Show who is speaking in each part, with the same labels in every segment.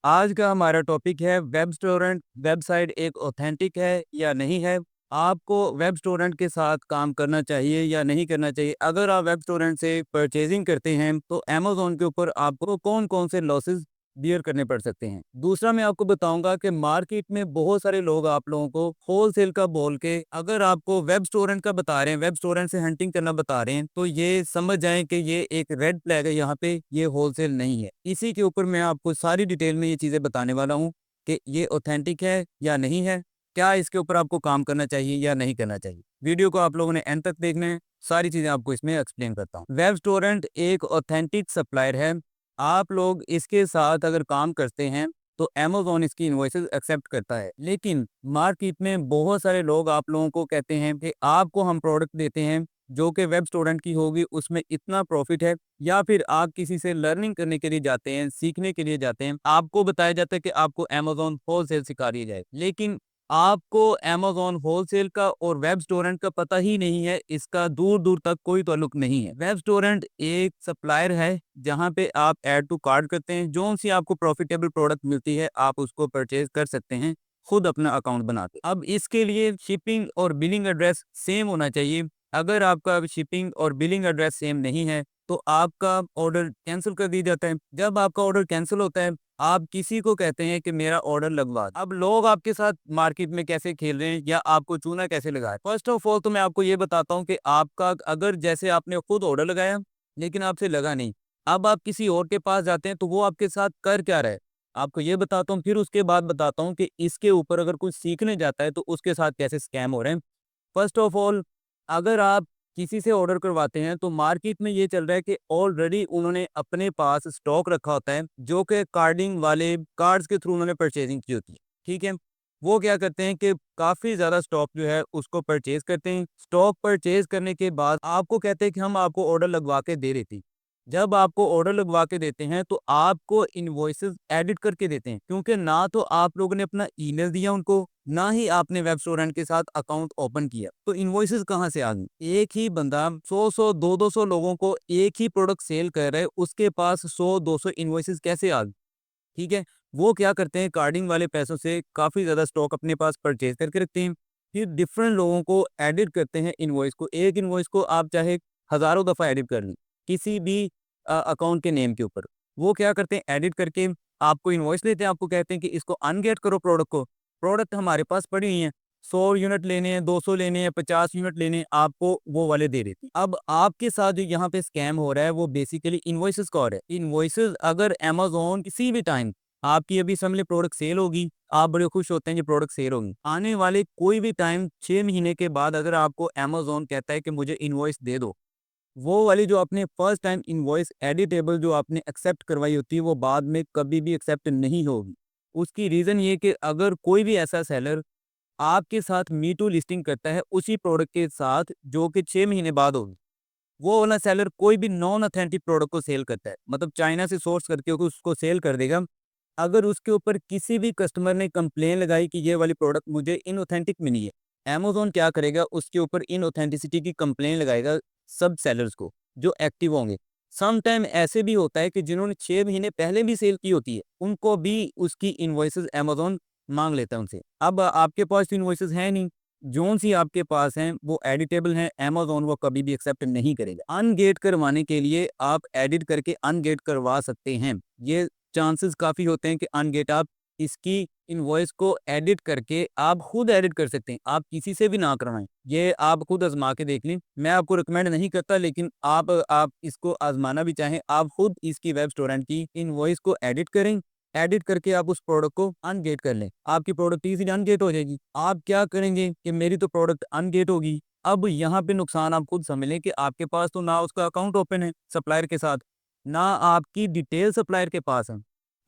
Speaker 1: आज का हमारा टॉपिक है वेब स्टोरेंट वेबसाइट एक ऑथेंटिक है या नहीं है। आपको वेब स्टोरेंट के साथ काम करना चाहिए या नहीं करना चाहिए। अगर आप वेब स्टोरेंट से परचेजिंग करते हैं तो अमेज़न के ऊपर आपको कौन-कौन से लॉसेस बियर करने पड़ सकते हैं। दूसरा मैं आपको बताऊँगा कि मार्केट में बहुत सारे लोग आप लोगों को होलसेल का बोल के अगर आपको वेब स्टोरेंट का बता रहे हैं, वेब स्टोरेंट से हंटिंग करना बता रहे हैं, तो ये समझ जाएँ कि ये एक रेड फ्लैग है यहाँ पे, ये होलसेल नहीं है। इसी के ऊपर मैं आपको सारी डिटेल में ये चीज़ें बताने वाला हूँ कि ये ऑथेंटिक है या नहीं है, क्या इसके ऊपर आपको काम करना चाहिए या नहीं करना चाहिए। वीडियो को आप लोगों ने एंड तक देखना है, सारी चीज़ें आपको इसमें एक्सप्लेन करता हूँ। वेब स्टोरेंट एक ऑथेंटिक सप्लायर है। आप लोग इसके साथ अगर काम करते हैं तो अमेज़न इसकी इनवॉइसेस एक्सेप्ट करता है। लेकिन मार्केट में बहुत सारे लोग आप लोगों को कहते हैं कि आपको हम प्रोडक्ट देते हैं जो कि वेब स्टूडेंट की होगी, उसमें इतना प्रॉफिट है। या फिर आप किसी से लर्निंग करने के लिए जाते हैं, सीखने के लिए जाते हैं, आपको बताया जाता है कि आपको अमेज़न होलसेल सिखा रही जाए। लेकिन आपको अमेज़न होलसेल का और वेब स्टोरेंट का पता ही नहीं है, इसका दूर-दूर तक कोई ताल्लुक नहीं है। वेब स्टोरेंट एक सप्लायर है, जहाँ पे आप ऐड टू कार्ट करते हैं, जो-सी आपको प्रॉफिटेबल प्रोडक्ट मिलती है, आप उसको परचेज़ कर सकते हैं, खुद अपना अकाउंट बना के। अब इसके लिए शिपिंग और बिलिंग एड्रेस सेम होना चाहिए। अगर आपका शिपिंग और बिलिंग एड्रेस सेम नहीं है, तो आपका ऑर्डर कैंसल कर दिया जाता है। जब आपका ऑर्डर कैंसल होता है, आप किसी को कहते हैं कि मेरा ऑर्डर लगवा दो। अब लोग आपके साथ मार्केट में कैसे खेल रहे हैं या आपको चूना कैसे लगा है। फर्स्ट ऑफ ऑल तो मैं आपको ये बताता हूँ कि आपका अगर जैसे आपने खुद ऑर्डर लगाया लेकिन आपसे लगा नहीं, अब आप किसी और के पास जाते हैं तो वो आपके साथ कर क्या रहा है, आपको ये बताता हूँ। फिर उसके बाद बताता हूँ कि इसके ऊपर अगर कुछ सीखने जाता है तो उसके साथ कैसे स्कैम हो रहे हैं। फर्स्ट ऑफ ऑल, अगर आप किसी से ऑर्डर करवाते हैं तो मार्केट में ये चल रहा है कि ऑलरेडी उन्होंने अपने पास स्टॉक रखा होता है जो कि कार्डिंग वाले कार्ड्स के थ्रू उन्होंने परचेजिंग की होती है। ठीक है, वो क्या करते हैं कि काफ़ी ज़्यादा स्टॉक जो है उसको परचेज करते हैं। स्टॉक परचेज करने के बाद आपको कहते हैं कि हम आपको ऑर्डर लगवा के दे रहे थे। जब आपको ऑर्डर लगवा के देते हैं तो आपको इनवॉइसेस एडिट करके देते हैं, क्योंकि ना तो आप लोगों ने अपना ईमेल दिया उनको, ना ही आपने वेब स्टोरेंट के साथ अकाउंट ओपन किया, तो इनवॉइसेस कहाँ से आ गई। एक ही बंदा 100 200 लोगों को एक ही प्रोडक्ट सेल कर रहा है, उसके पास 100 200 इनवॉइसेस कैसे आ गई। ठीक है, वो क्या करते हैं, कार्डिंग वाले पैसों से काफ़ी ज़्यादा स्टॉक अपने पास परचेज़ करके रखते हैं। फिर डिफरेंट लोगों को एडिट करते हैं इनवॉइस को। एक इनवॉइस को आप चाहे हज़ारों दफ़ा एडिट कर लें, किसी भी अकाउंट के नेम के ऊपर। वो क्या करते हैं, एडिट करके आपको इनवॉइस देते हैं, आपको कहते हैं कि इसको अनगेट करो प्रोडक्ट को। प्रोडक्ट हमारे पास पड़ी हुई हैं, 100 यूनिट लेने हैं, 200 लेने हैं, 50 यूनिट लेने हैं, आपको वो वाले दे देते हैं। अब आपके साथ जो यहाँ पे स्कैम हो रहा है वो बेसिकली इनवॉइसेस का हो रहा है। इनवॉइसेस अगर अमेज़न किसी भी टाइम आपकी अभी समझ लें प्रोडक्ट सेल होगी, आप बड़े खुश होते हैं कि प्रोडक्ट सेल होगी। आने वाले कोई भी टाइम 6 महीने के बाद अगर आपको अमेज़न कहता है कि मुझे इनवॉइस दे दो, वो वाली जो आपने फर्स्ट टाइम इनवॉइस एडिटेबल जो आपने एक्सेप्ट करवाई होती है, वो बाद में कभी भी एक्सेप्ट नहीं होगी। उसकी रीज़न ये कि अगर कोई भी ऐसा सेलर आपके साथ मी टू लिस्टिंग करता है उसी प्रोडक्ट के साथ जो कि 6 महीने बाद होगी, वो वाला सेलर कोई भी नॉन ऑथेंटिक प्रोडक्ट को सेल करता है, मतलब चाइना से सोर्स करके उसको सेल कर देगा। अगर उसके ऊपर किसी भी कस्टमर ने कंप्लेन लगाई कि ये वाली प्रोडक्ट मुझे इनऑथेंटिक मिली है, अमेज़न क्या करेगा, उसके ऊपर इनऑथेंटिसिटी की कंप्लेन लगाएगा सब सेलर्स को जो एक्टिव होंगे। सम टाइम ऐसे भी होता है कि जिन्होंने 6 महीने पहले भी सेल की होती है, उनको भी उसकी इनवॉइसेस अमेज़न माँग लेता है उनसे। अब आपके पास तो इनवॉइसेस हैं नहीं, जोन-सी आपके पास हैं वो एडिटेबल हैं, अमेज़न वो कभी भी एक्सेप्ट नहीं करेगा। अनगेट करवाने के लिए आप एडिट करके अनगेट करवा सकते हैं। ये चांसेस काफ़ी होते हैं कि अनगेट आप इसकी इनवॉइस को एडिट करके आप खुद एडिट कर सकते हैं। आप किसी से भी ना करवाएँ। ये आप खुद आज़मा के देख लें। मैं आपको रिकमेंड नहीं करता, लेकिन आप इसको आज़माना भी चाहें, आप खुद इसकी वेब स्टोरेंट की इनवॉइस को एडिट करें। एडिट करके आप उस प्रोडक्ट को अनगेट कर लें। आपकी प्रोडक्ट इज़िली अनगेट हो जाएगी। आप क्या करेंगे कि मेरी तो प्रोडक्ट अनगेट होगी। अब यहाँ पे नुकसान आप खुद समझ लें कि आपके पास तो ना उसका अकाउंट ओपन है सप्लायर के साथ, ना आपकी डिटेल सप्लायर के पास है।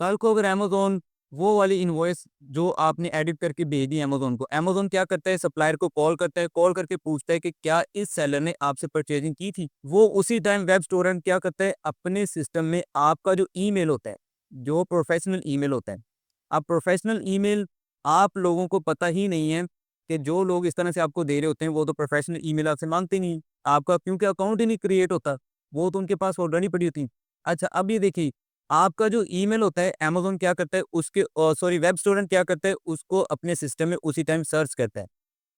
Speaker 1: कल को अगर अमेज़न वो वाली इनवॉइस जो आपने एडिट करके भेज दी अमेज़न को, अमेज़न क्या करता है, सप्लायर को कॉल करता है, कॉल करके पूछता है कि क्या इस सेलर ने आपसे परचेजिंग की थी? वो उसी टाइम वेब स्टोरेंट क्या करता है, अपने सिस्टम में आपका जो ईमेल होता है, जो प्रोफेशनल ईमेल होता है, अब प्रोफेशनल ईमेल आप लोगों को पता ही नहीं है कि जो लोग इस तरह से आपको दे रहे होते हैं, वो तो प्रोफेशनल ईमेल आपसे माँगते नहीं हैं। आपका क्योंकि अकाउंट ही नहीं क्रिएट होता, वो तो उनके पास ऑलरेडी पड़ी होती है। अच्छा, अब ये देखिए, आपका जो ईमेल होता है अमेज़न क्या करता है उसके सॉरी वेब स्टोरेंट क्या करता है उसको अपने सिस्टम में उसी टाइम सर्च करता है।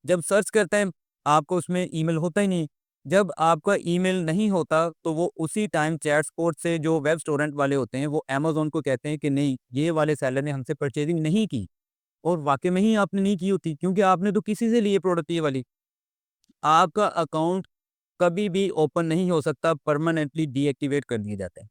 Speaker 1: जब सर्च करता है आपको उसमें ईमेल होता ही नहीं। जब आपका ईमेल नहीं होता तो वो उसी टाइम चैट सपोर्ट से जो वेब स्टोरेंट वाले होते हैं वो अमेज़न को कहते हैं कि नहीं ये वाले सेलर ने हमसे परचेज़िंग नहीं की और वाक़ई में ही आपने नहीं की होती क्योंकि आपने तो किसी से लिए प्रोडक्ट ये वाली। आपका अकाउंट कभी भी ओपन नहीं हो सकता, परमानेंटली डीएक्टिवेट कर दिया जाता है।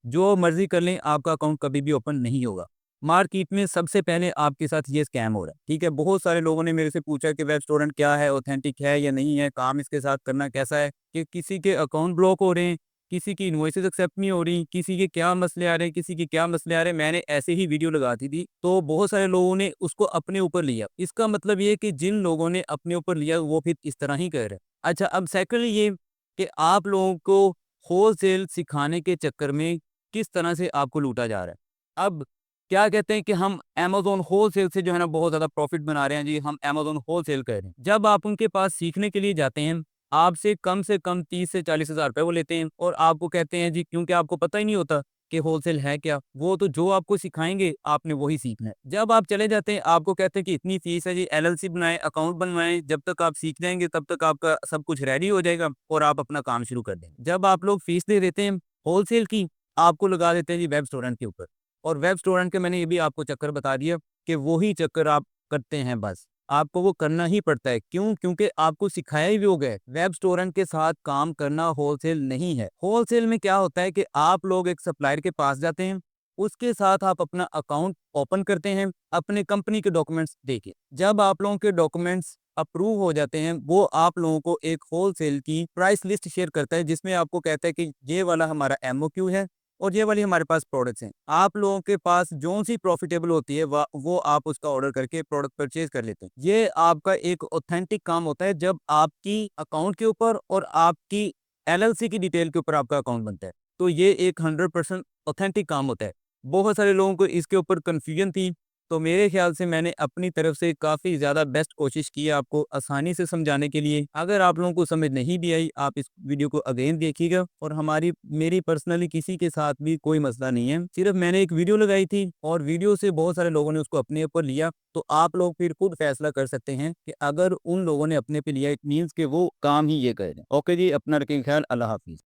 Speaker 1: जो मर्ज़ी कर लें, आपका अकाउंट कभी भी ओपन नहीं होगा। मार्केट में सबसे पहले आपके साथ ये स्कैम हो रहा है, ठीक है? बहुत सारे लोगों ने मेरे से पूछा कि वेब स्टोरेंट क्या है, ऑथेंटिक है या नहीं है, काम इसके साथ करना कैसा है? कि किसी के अकाउंट ब्लॉक हो रहे हैं, किसी की इनवॉइसेज़ एक्सेप्ट नहीं हो रही, किसी के क्या मसले आ रहे हैं, किसी के क्या मसले आ रहे हैं। मैंने ऐसे ही वीडियो लगा दी थी, तो बहुत सारे लोगों ने उसको अपने ऊपर लिया। इसका मतलब ये है कि जिन लोगों ने अपने ऊपर लिया, वो फिर इस तरह ही कर रहे हैं। अच्छा, अब सेकंडली ये कि आप लोगों को होलसेल सिखाने के चक्कर में किस तरह से आपको लूटा जा रहा है। अब क्या कहते हैं कि हम अमेज़न होलसेल से जो है ना बहुत ज़्यादा प्रॉफ़िट बना रहे हैं जी, हम अमेज़न होलसेल कर रहे हैं। जब आप उनके पास सीखने के लिए जाते हैं, आपसे कम 30 से 40 हज़ार रुपए वो लेते हैं और आपको कहते हैं जी क्योंकि आपको पता ही नहीं होता कि होलसेल है क्या? वो तो जो आपको सिखाएँगे, आपने वही सीखना है। जब आप चले जाते हैं, आपको कहते हैं कि इतनी फ़ीस है जी, एलएलसी बनाएँ, अकाउंट बनवाएँ, जब तक आप सीख जाएँगे तब तक आपका सब कुछ रेडी हो जाएगा और आप अपना काम शुरू कर देंगे। जब आप लोग फ़ीस दे देते हैं होलसेल की, आपको लगा देते हैं जी वेब स्टोरेंट के ऊपर और वेब स्टोरेंट के मैंने ये भी आपको चक्कर बता दिया कि वही चक्कर आप करते हैं बस। आपको वो करना ही पड़ता है। क्यों? क्योंकि आपको सिखाया ही वो गया है। वेब स्टोरेंट के साथ काम करना होलसेल नहीं है। होलसेल में क्या होता है कि आप लोग एक सप्लायर के पास जाते हैं, उसके साथ आप अपना अकाउंट ओपन करते हैं, अपने कंपनी के डॉक्यूमेंट्स देके। जब आप लोगों के डॉक्यूमेंट्स अप्रूव हो जाते हैं, वो आप लोगों को एक होलसेल की प्राइस लिस्ट शेयर करता है, जिसमें आपको कहता है कि ये वाला हमारा एमओक्यू है और ये वाली हमारे पास प्रोडक्ट्स हैं। आप लोगों के पास जो-सी प्रॉफिटेबल होती है वो आप उसका ऑर्डर करके प्रोडक्ट परचेज़ कर लेते हैं। ये आपका एक ऑथेंटिक काम होता है जब आपकी अकाउंट के ऊपर और आपकी एलएलसी की डिटेल के ऊपर आपका अकाउंट बनता है। तो ये एक 100% ऑथेंटिक काम होता है। बहुत सारे लोगों को इसके ऊपर कन्फ्यूजन थी, तो मेरे ख्याल से मैंने अपनी तरफ से काफ़ी ज़्यादा बेस्ट कोशिश की है आपको आसानी से समझाने के लिए। अगर आप लोगों को समझ नहीं भी आई, आप इस वीडियो को अगेन देखिएगा और मेरी पर्सनली किसी के साथ भी कोई मसला नहीं है। सिर्फ मैंने एक वीडियो लगाई थी और वीडियो से बहुत सारे लोगों ने उसको अपने ऊपर लिया, तो आप लोग फिर खुद फैसला कर सकते हैं कि अगर उन लोगों ने अपने पे लिया, इट मीन्स कि वो काम ही ये कर रहे हैं। ओके जी, अपना रखें ख्याल। अल्लाह हाफ़िज़।